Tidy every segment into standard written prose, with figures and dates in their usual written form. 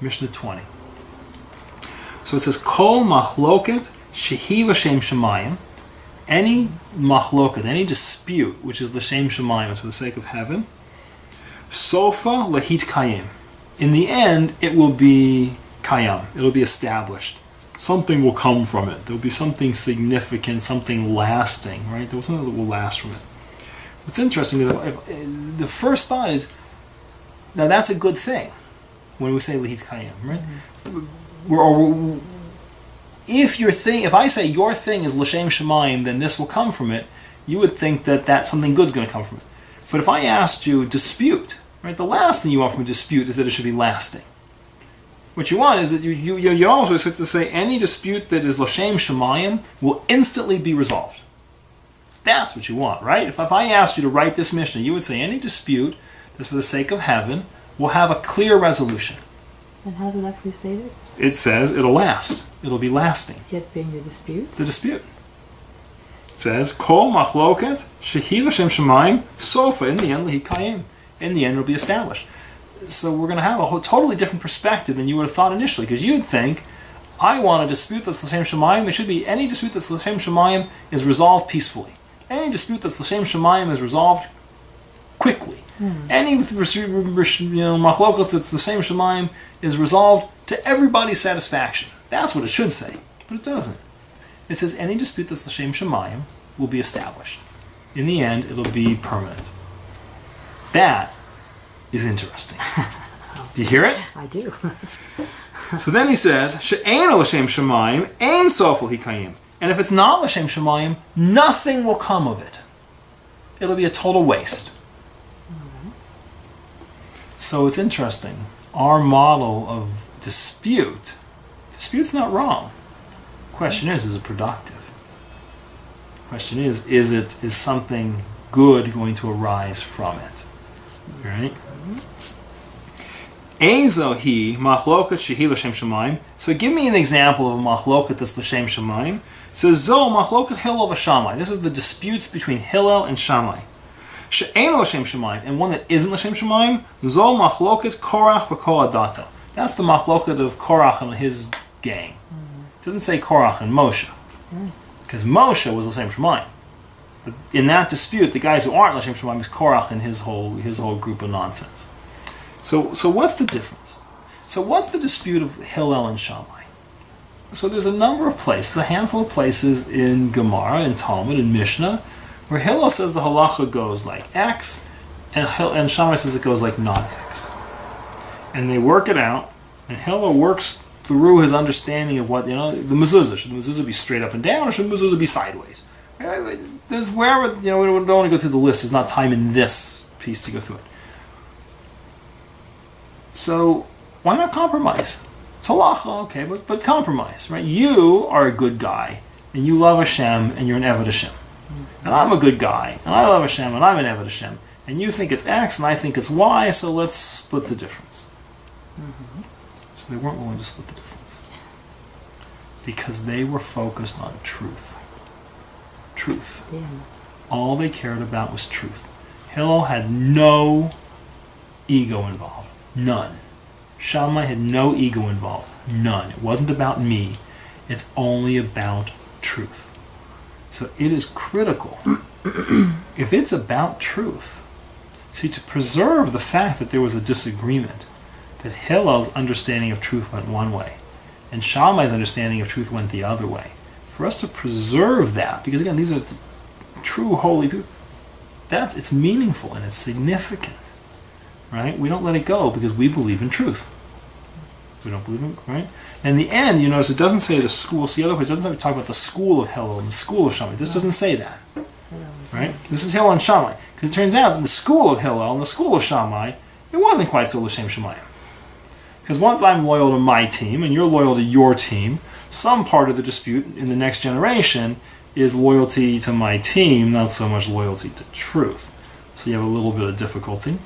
Mishnah 20. So it says, Kol machloket shehi l'shem shemayim. Any machloket, any dispute, which is l'shem shemayim, it's for the sake of heaven, sofa lahit kayim. In the end, it will be kayam. It will be established. Something will come from it. There will be something significant, something lasting, right? There will something that will last from it. What's interesting is the first thought is, now that's a good thing when we say lahit kayim, right? Mm-hmm. If I say your thing is l'shem shemayim, then this will come from it, you would think that something good's going to come from it. But if I asked you dispute, right, the last thing you want from a dispute is that it should be lasting. What you want is that you always have to say any dispute that is l'shem shemayim will instantly be resolved. That's what you want, right? If I asked you to write this Mishnah, you would say any dispute that's for the sake of heaven will have a clear resolution. And how does it actually state it? It says it'll last. It'll be lasting. It being the dispute? The dispute. It says, Kol machloket shehi l'shem shemayim sofa. In the end, lehi kayim. In the end, it'll be established. So we're going to have a totally different perspective than you would have thought initially, because you'd think, I want a dispute that's l'shem shemayim. It should be any dispute that's l'shem shemayim is resolved peacefully. Any dispute that's l'shem shemayim is resolved quickly. Any machlokas that's l'shem shemayim is resolved to everybody's satisfaction. That's what it should say, but it doesn't. It says any dispute that's l'shem shemayim will be established. In the end, it'll be permanent. That is interesting. Do you hear it? I do. So then he says, she'ein l'shem shemayim, ein sof l'hikayim. And if it's not l'shem shemayim, nothing will come of it. It'll be a total waste. So it's interesting. Our model of dispute's not wrong. The question is it productive? The question is something good going to arise from it? Right? Ezohi machloket shehi l'shem shemayim. So give me an example of a machloket that's l'shem shemayim. So zo machloket Hillel v'Shamai. This is the disputes between Hillel and Shammai. She'ein l'shem shemayim, and one that isn't l'shem shemayim. Zo machloket Korach v'Kol Adato. That's the machloket of Korach and his gang. It doesn't say Korach and Moshe, because Moshe was l'shem shemayim. But in that dispute, the guys who aren't l'shem shemayim is Korach and his whole group of nonsense. So what's the difference? So what's the dispute of Hillel and Shammai? So there's a number of places, a handful of places in Gemara, in Talmud, in Mishnah, where Hillel says the halacha goes like X, and Shammai says it goes like not X. And they work it out, and Hillel works through his understanding of what, the mezuzah. Should the mezuzah be straight up and down, or should the mezuzah be sideways? There's wherever, we don't want to go through the list. There's not time in this piece to go through it. So why not compromise? It's halacha, okay, but compromise, right? You are a good guy, and you love Hashem, and you're an Eved Hashem. And I'm a good guy, and I love Hashem, and I'm an Eved Hashem. And you think it's X, and I think it's Y, so let's split the difference. So they weren't willing to split the difference. Because they were focused on truth. Truth. Yeah. All they cared about was truth. Hillel had no ego involved. None. Shammai had no ego involved. None. It wasn't about me. It's only about truth. So it is critical. If it's about truth, see, to preserve the fact that there was a disagreement, that Hillel's understanding of truth went one way, and Shammai's understanding of truth went the other way. For us to preserve that, because again, these are the true holy people, it's meaningful and it's significant. Right? We don't let it go because we believe in truth. We don't believe in, right? And in the end, you notice it doesn't say the school. See, other place, it doesn't talk about the school of Hillel and the school of Shammai. This doesn't say that. Right? This is Hillel and Shammai. Because it turns out that the school of Hillel and the school of Shammai, it wasn't quite so l'shem shemayim. Because once I'm loyal to my team and you're loyal to your team, some part of the dispute in the next generation is loyalty to my team, not so much loyalty to truth. So you have a little bit of difficulty.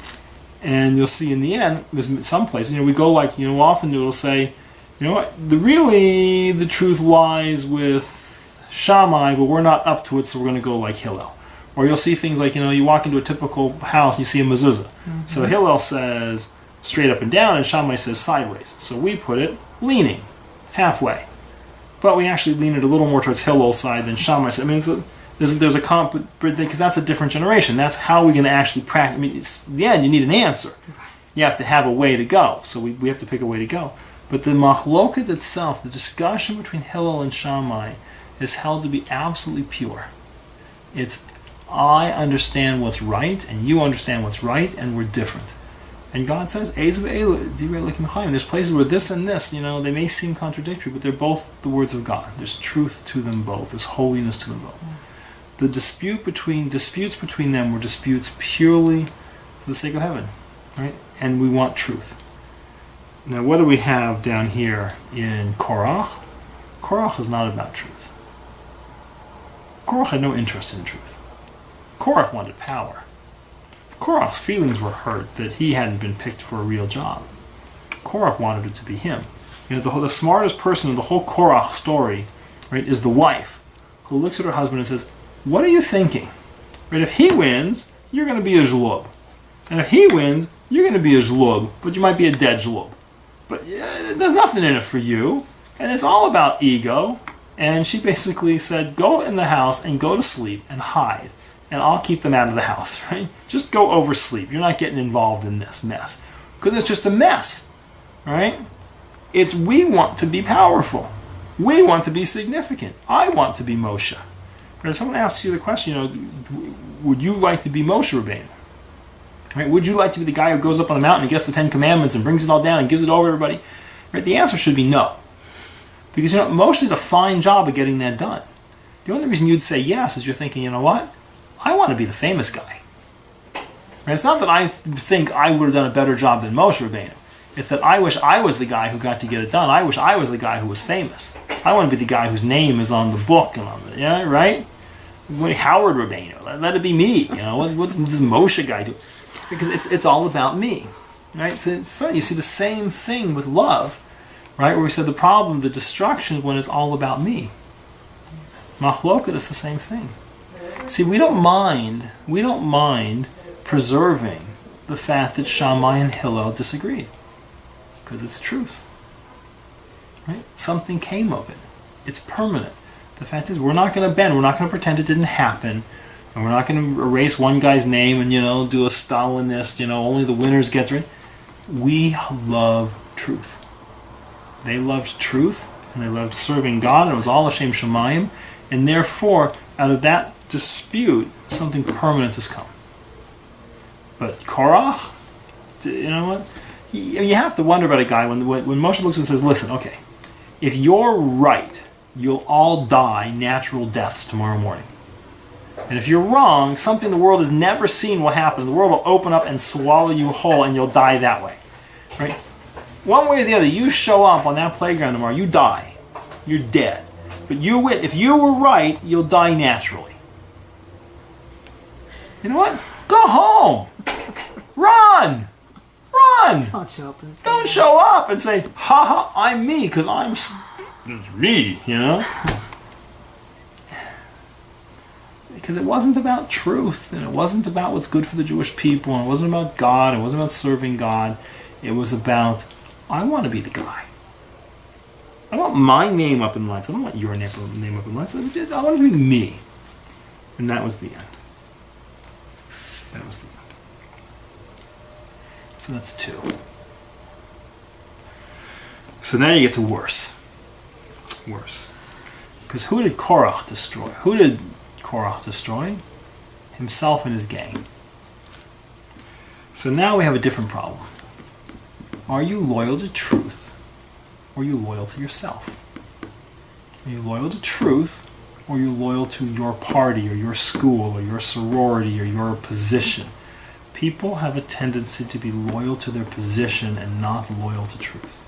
And you'll see in the end, there's some places, we go like, often it'll say, the truth lies with Shammai, but we're not up to it, so we're going to go like Hillel. Or you'll see things like, you walk into a typical house and you see a mezuzah. So Hillel says, straight up and down, and Shammai says sideways. So we put it leaning, halfway. But we actually lean it a little more towards Hillel's side than Shammai said. I mean, there's a comp, because that's a different generation. That's how we're going to actually practice. I mean, in the end, you need an answer. You have to have a way to go. So we have to pick a way to go. But the machloket itself, the discussion between Hillel and Shammai, is held to be absolutely pure. It's, I understand what's right, and you understand what's right, and we're different. And God says, there's places where this and this, they may seem contradictory, but they're both the words of God. There's truth to them both. There's holiness to them both. The disputes between them were disputes purely for the sake of heaven, right? And we want truth. Now, what do we have down here in Korach? Korach is not about truth. Korach had no interest in truth. Korach wanted power. Korach's feelings were hurt that he hadn't been picked for a real job. Korach wanted it to be him. The smartest person in the whole Korach story, right, is the wife, who looks at her husband and says, "What are you thinking? Right, if he wins, you're going to be a zlub. And if he wins, you're going to be a zlub, but you might be a dead zlub. But there's nothing in it for you, and it's all about ego." And she basically said, "Go in the house and go to sleep and hide, and I'll keep them out of the house, right? Just go oversleep. You're not getting involved in this mess. Because it's just a mess, right? It's we want to be powerful. We want to be significant. I want to be Moshe." Or if someone asks you the question, would you like to be Moshe Rabbeinu? Right? Would you like to be the guy who goes up on the mountain and gets the 10 Commandments and brings it all down and gives it over to everybody? Right? The answer should be no. Because Moshe did a fine job of getting that done. The only reason you'd say yes is you're thinking, you know what? I want to be the famous guy. Right? It's not that I think I would have done a better job than Moshe Rabbeinu. It's that I wish I was the guy who got to get it done. I wish I was the guy who was famous. I want to be the guy whose name is on the book and on the, right? Howard Rabbeinu. Let it be me. What's this Moshe guy do? Because it's all about me, right? So you see the same thing with love, right? Where we said the destruction is when it's all about me. Machloket is the same thing. See, we don't mind preserving the fact that Shammai and Hillel disagreed, because it's truth, right? Something came of it. It's permanent. The fact is, we're not going to bend. We're not going to pretend it didn't happen. And we're not going to erase one guy's name and, do a Stalinist, only the winners get through. We love truth. They loved truth, and they loved serving God, and it was all Hashem Shemayim. And therefore, out of that dispute, something permanent has come. But Korach, you know what? You have to wonder about a guy when Moshe looks and says, "Listen, okay, if you're right, you'll all die natural deaths tomorrow morning. And if you're wrong, something the world has never seen will happen. The world will open up and swallow you whole, and you'll die that way." Right? One way or the other, you show up on that playground tomorrow, you die. You're dead. But if you were right, you'll die naturally. You know what? Go home. Run. Don't show up and say, "Ha ha, I'm me," because it's me, Because it wasn't about truth, and it wasn't about what's good for the Jewish people, and it wasn't about God, it wasn't about serving God. It was about, I want to be the guy. I want my name up in lights. I don't want your name up in lights. I want it to be me. And that was the end. So that's 2. So now you get to worse. Because who did Korach destroy? Himself and his gang. So now we have a different problem. Are you loyal to truth, or are you loyal to yourself? Are you loyal to truth, or are you loyal to your party, or your school, or your sorority, or your position? People have a tendency to be loyal to their position and not loyal to truth.